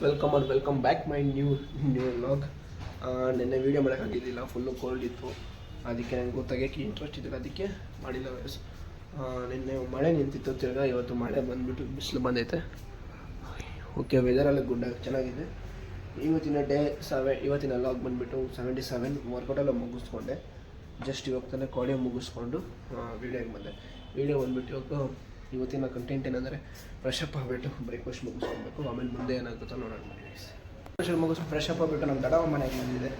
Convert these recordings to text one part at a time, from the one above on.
Welcome back my new vlog. ನಿನ್ನೆ video ಮಾಡೋಕ್ಕಾಗಿದ್ದಿಲ್ಲ, full cold ಇತ್ತು. ಅದಕ್ಕೆ ನನಗೆ ತೆಗಿಯೋಕ್ಕೆ ಇಂಟ್ರೆಸ್ಟ್ ಇದ್ದಿಲ್ಲ, ಅದಕ್ಕೆ ಮಾಡಿಲ್ಲ ವಯಸ್. ನಿನ್ನೆ ಮಳೆ ನಿಂತಿತ್ತು, ತಿರ್ಗಾ ಇವತ್ತು ಮಳೆ ಬಂದುಬಿಟ್ಟು ಬಿಸಿಲು ಬಂದೈತೆ. ಓಕೆ, ವೆದರೆಲ್ಲ ಚೆನ್ನಾಗಿದೆ. ಇವತ್ತಿನ ಲಾಗ್ ಬಂದುಬಿಟ್ಟು 77 ವರ್ಕೌಟೆಲ್ಲ ಮುಗಿಸ್ಕೊಂಡೆ. ಜಸ್ಟ್ ಇವಾಗ ತಾನೇ ಕಾರ್ಡಿಯೋ ಮುಗಿಸ್ಕೊಂಡು ವೀಡಿಯೋಗೆ ಬಂದೆ. ವೀಡಿಯೋ ಬಂದುಬಿಟ್ಟು ಇವತ್ತಿನ ಕಂಟೆಂಟ್ ಏನಂದರೆ ಫ್ರೆಶ್ ಅಪ್ ಆಗಿಬಿಟ್ಟು ಬ್ರೇಕ್ಫಾಸ್ಟ್ ಮುಗಿಸ್ಕೊಬೇಕು. ಆಮೇಲೆ ಮುಂದೆ ಏನಾಗುತ್ತೋ ನೋಡೋಣ. ಫ್ರೆಶ್ ಅಪ್ ಆಗಿಬಿಟ್ಟು ನಮ್ಮ ದಡವ ಮನೆಗೆ ಬಂದಿದೆ.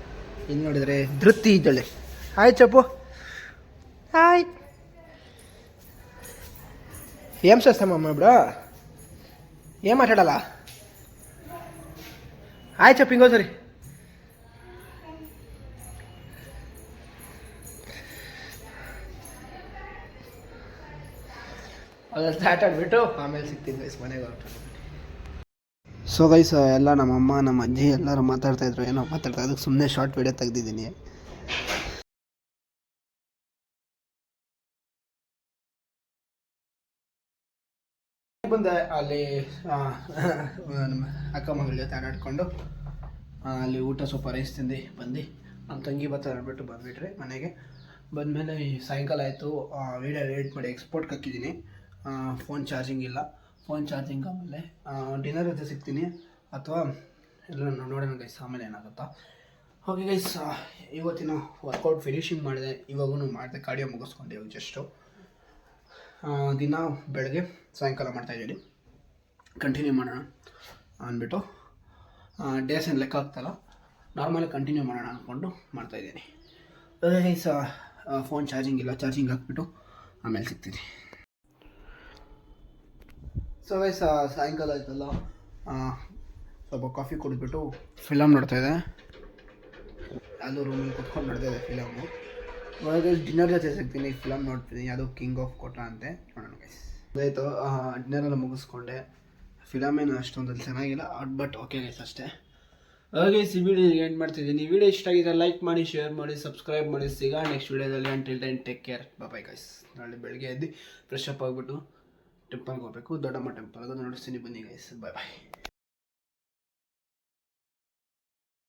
ಇಲ್ಲಿ ನೋಡಿದರೆ ಧೃತಿ ಇದ್ದಾಳೆ. Hi Chappu, hi. ఏం చేస్తామమ్మ ఇప్పుడు? ఏం మాట్లాడాలా? హాయ్ చెప్పు ఇంకోసారి. ಅದೆಲ್ಲ ಸ್ಟಾರ್ಟ್ ಆಗಿಬಿಟ್ಟು ಆಮೇಲೆ ಸಿಗ್ತೀನಿ ಗೈಸ್, ಮನೆಗೆ ಹೊರಟು. ಸೊ ಗೈಸ್, ಎಲ್ಲ ನಮ್ಮಮ್ಮ ನಮ್ಮ ಅಜ್ಜಿ ಎಲ್ಲರೂ ಮಾತಾಡ್ತಾಯಿದ್ರು, ಏನೋ ಮಾತಾಡ್ತಾ ಅದಕ್ಕೆ ಸುಮ್ಮನೆ ಶಾರ್ಟ್ ವಿಡಿಯೋ ತೆಗ್ದಿದ್ದೀನಿ. ಬಂದೆ ಅಲ್ಲಿ ನಮ್ಮ ಅಕ್ಕ ಮಗಳ ಜೊತೆ ಆಟಾಡ್ಕೊಂಡು ಅಲ್ಲಿ ಊಟ ಸ್ವಲ್ಪ ರೈಸ್ ತಿಂದು ಬಂದು ನಮ್ಮ ತಂಗಿ ಬರ್ತಾರೆ ಅಂದ್ಬಿಟ್ಟು ಬಂದುಬಿಟ್ರೆ ಮನೆಗೆ. ಬಂದಮೇಲೆ ಸಾಯಂಕಾಲ ಆಯಿತು. ವೀಡಿಯೋ ಎಡಿಟ್ ಮಾಡಿ ಎಕ್ಸ್ಪೋರ್ಟ್ಗೆ ಹಾಕಿದ್ದೀನಿ. ಫೋನ್ ಚಾರ್ಜಿಂಗ್ ಇಲ್ಲ. ಫೋನ್ ಚಾರ್ಜಿಂಗ್ ಆಮೇಲೆ ಡಿನ್ನರ್ ಜೊತೆ ಸಿಗ್ತೀನಿ ಅಥವಾ ಎಲ್ಲ ನೋಡೋಣ ಗೈಸ್, ಆಮೇಲೆ ಏನಾಗುತ್ತಾ. ಓಕೆ ಗೈಸ್, ಇವತ್ತಿನ ವರ್ಕೌಟ್ ಫಿನಿಶಿಂಗ್ ಮಾಡಿದೆ. ಇವಾಗೂ ಮಾಡಿದೆ, ಕಾರ್ಡಿಯೋ ಮುಗಿಸ್ಕೊಂಡೆ ಇವಾಗ ಜಸ್ಟು. ದಿನ ಬೆಳಗ್ಗೆ ಸಾಯಂಕಾಲ ಮಾಡ್ತಾಯಿದ್ದೀನಿ. ಕಂಟಿನ್ಯೂ ಮಾಡೋಣ ಅಂದ್ಬಿಟ್ಟು ಡೇಸ್ ಏನು ಲೆಕ್ಕ ಆಗ್ತಾಯಿಲ್ಲ, ನಾರ್ಮಲಿ ಕಂಟಿನ್ಯೂ ಮಾಡೋಣ ಅಂದ್ಕೊಂಡು ಮಾಡ್ತಾಯಿದ್ದೀನಿ. ಅದೇ ಗೈಸ್, ಫೋನ್ ಚಾರ್ಜಿಂಗ್ ಇಲ್ಲ, ಚಾರ್ಜಿಂಗ್ ಹಾಕ್ಬಿಟ್ಟು ಆಮೇಲೆ ಸಿಗ್ತೀನಿ. ಸೊ ಗೈಸ್, ಸಾಯಂಕಾಲ ಆಯ್ತಲ್ಲ, ಸ್ವಲ್ಪ ಕಾಫಿ ಕುಡಿದ್ಬಿಟ್ಟು ಫಿಲಮ್ ನೋಡ್ತಾಯಿದ್ದೆ. ಯಾವುದೋ ರೂಮಲ್ಲಿ ಕುತ್ಕೊಂಡು ನೋಡ್ತಾಯಿದ್ದೆ ಫಿಲಮು. ಇವಾಗ ಡಿನ್ನರ್ ಜೊತೆ ಸಿಗ್ತೀನಿ, ಫಿಲಮ್ ನೋಡ್ತೀನಿ. ಯಾವುದೋ ಕಿಂಗ್ ಆಫ್ ಕೋಟ ಅಂತೆ, ನೋಡೋಣ ಗೈಸ್. ಅದಾಯಿತು, ಡಿನ್ನರೆಲ್ಲ ಮುಗಿಸ್ಕೊಂಡೆ. ಫಿಲಮ್ ಏನು ಅಷ್ಟೊಂದಲ್ಲಿ ಚೆನ್ನಾಗಿಲ್ಲ, ಬಟ್ ಓಕೆ ಗೈಸ್ ಅಷ್ಟೇ. ಹಾಗೆ ಈ ವಿಡಿಯೋ ಎಂಡ್ ಮಾಡ್ತಿದ್ದೀನಿ. ಈ ವಿಡಿಯೋ ಇಷ್ಟ ಆಗಿದೆ ಲೈಕ್ ಮಾಡಿ, ಶೇರ್ ಮಾಡಿ, ಸಬ್ಸ್ಕ್ರೈಬ್ ಮಾಡಿ. ಸಿಗಾ ನೆಕ್ಸ್ಟ್ ವಿಡಿಯೋದಲ್ಲಿ. Until then take care, bye guys. ನಾಳೆ ಬೆಳಗ್ಗೆ ಎದ್ದು ಫ್ರೆಶ್ ಅಪ್ ಆಗಿಬಿಟ್ಟು ಟೆಂಪಲ್ಗೆ ಹೋಗಬೇಕು, ದೊಡ್ಡಮ್ಮ ಟೆಂಪಲ್ಗೆ. ನೋಡಿಸ್ತೀನಿ ಬನ್ನಿ ಗೈಸ್, ಬಾಯ್.